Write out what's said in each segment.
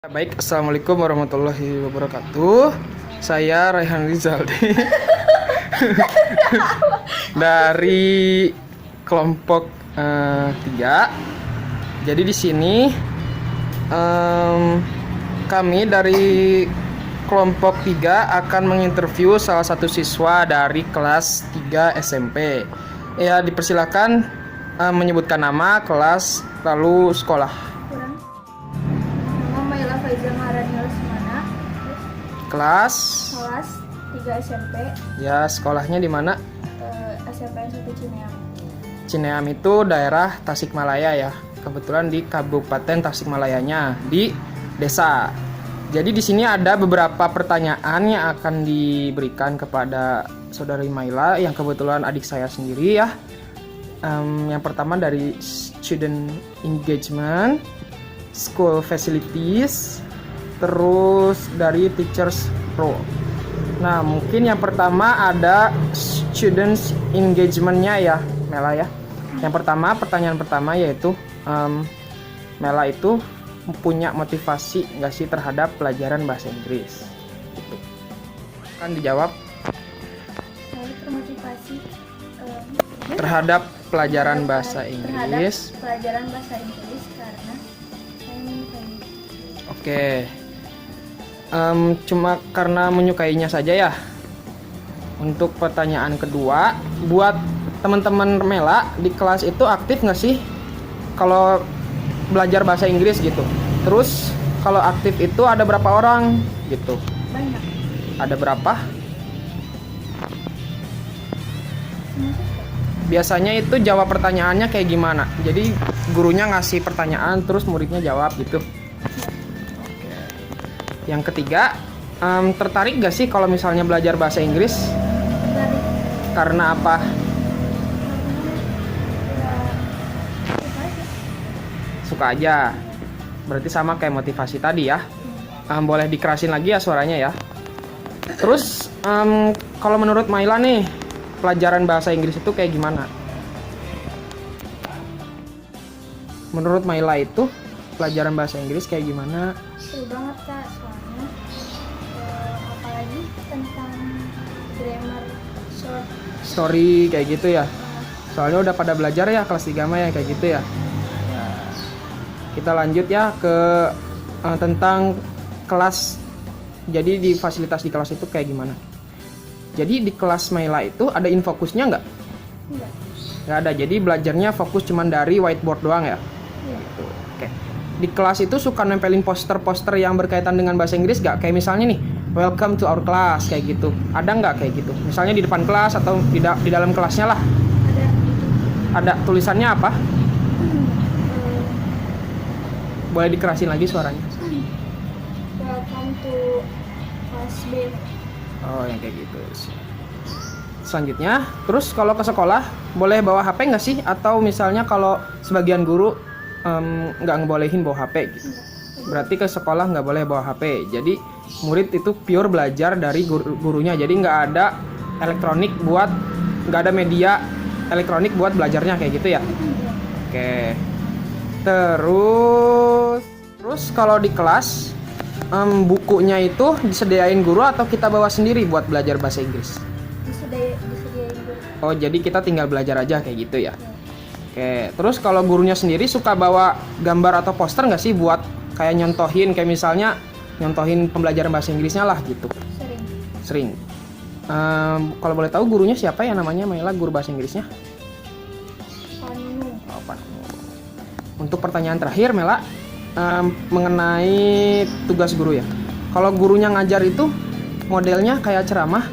Baik, assalamualaikum warahmatullahi wabarakatuh. Saya Raihan Rizaldi dari kelompok 3. Jadi di sini kami dari kelompok 3 akan menginterview salah satu siswa dari kelas 3 SMP. Ya, dipersilakan menyebutkan nama, kelas, lalu sekolah. Kelas 3 SMP. Ya, sekolahnya di mana? SMP 1 Cineam. Cineam itu daerah Tasikmalaya ya. Kebetulan di Kabupaten Tasikmalayanya di desa. Jadi di sini ada beberapa pertanyaan yang akan diberikan kepada saudari Maila yang kebetulan adik saya sendiri ya. Yang pertama dari student engagement, school facilities, terus dari teachers role. Nah, mungkin yang pertama ada students engagement-nya ya, Mela ya. Yang pertama, pertanyaan pertama yaitu Mela itu punya motivasi nggak sih terhadap pelajaran bahasa Inggris? Gitu. Kan dijawab. Saya termotivasi Terhadap pelajaran bahasa Inggris. Terhadap pelajaran bahasa Inggris karena saya menyukai. Oke. Cuma karena menyukainya saja ya. Untuk pertanyaan kedua, buat teman-teman Mela di kelas itu aktif nggak sih kalau belajar bahasa Inggris gitu? Terus kalau aktif itu ada berapa orang gitu? Banyak. Ada berapa? Biasanya itu jawab pertanyaannya kayak gimana? Jadi gurunya ngasih pertanyaan terus muridnya jawab gitu. Yang ketiga, tertarik gak sih kalau misalnya belajar bahasa Inggris? Tertarik. Karena apa? Suka aja. Berarti sama kayak motivasi tadi ya. Boleh dikerasin lagi ya suaranya ya. Terus, kalau menurut Maila nih, pelajaran bahasa Inggris itu kayak gimana? Menurut Maila itu, pelajaran bahasa Inggris kayak gimana? Seru banget Kak, soalnya apalagi tentang grammar short. Story kayak gitu ya. Soalnya udah pada belajar ya kelas 3 mah ya kayak gitu ya. Kita lanjut ya ke tentang kelas. Jadi di fasilitas di kelas itu kayak gimana? Jadi di kelas Maila itu ada infokusnya nggak? Enggak. Nggak ada. Jadi belajarnya fokus cuman dari whiteboard doang ya. Iya. Gitu. Oke. Di kelas itu suka nempelin poster-poster yang berkaitan dengan bahasa Inggris nggak? Kayak misalnya nih, welcome to our class kayak gitu. Ada nggak kayak gitu? Misalnya di depan kelas atau di dalam kelasnya lah. Ada Ada tulisannya apa? Boleh dikerasin lagi suaranya. welcome to class B. Oh, yang kayak gitu. Selanjutnya, terus kalau ke sekolah boleh bawa HP nggak sih? Atau misalnya kalau sebagian guru nggak ngebolehin bawa HP gitu. Berarti ke sekolah nggak boleh bawa HP. Jadi murid itu pure belajar dari gurunya. Jadi nggak ada elektronik nggak ada media elektronik buat belajarnya kayak gitu ya. Oke. Terus kalau di kelas bukunya itu disediain guru atau kita bawa sendiri buat belajar bahasa Inggris? Disediain guru. Oh, jadi kita tinggal belajar aja kayak gitu ya. Oke, terus kalau gurunya sendiri suka bawa gambar atau poster nggak sih buat kayak nyontohin, kayak misalnya nyontohin pembelajaran bahasa Inggrisnya lah gitu? Sering. Kalau boleh tahu gurunya siapa ya namanya Maila, guru bahasa Inggrisnya? Paninu. Oh, Pak. Untuk pertanyaan terakhir Mela, mengenai tugas guru ya. Kalau gurunya ngajar itu modelnya kayak ceramah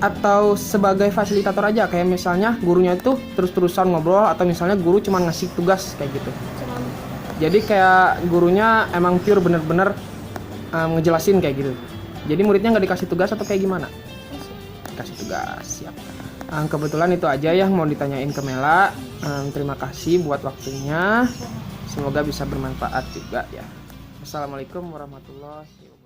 atau sebagai fasilitator aja, kayak misalnya gurunya itu terus-terusan ngobrol atau misalnya guru cuma ngasih tugas kayak gitu. Jadi kayak gurunya emang pure bener-bener ngejelasin kayak gitu. Jadi muridnya nggak dikasih tugas atau kayak gimana? Dikasih tugas, siap. Kebetulan itu aja yang mau ditanyain ke Mela. Terima kasih buat waktunya. Semoga bisa bermanfaat juga ya. Assalamualaikum warahmatullahi wabarakatuh.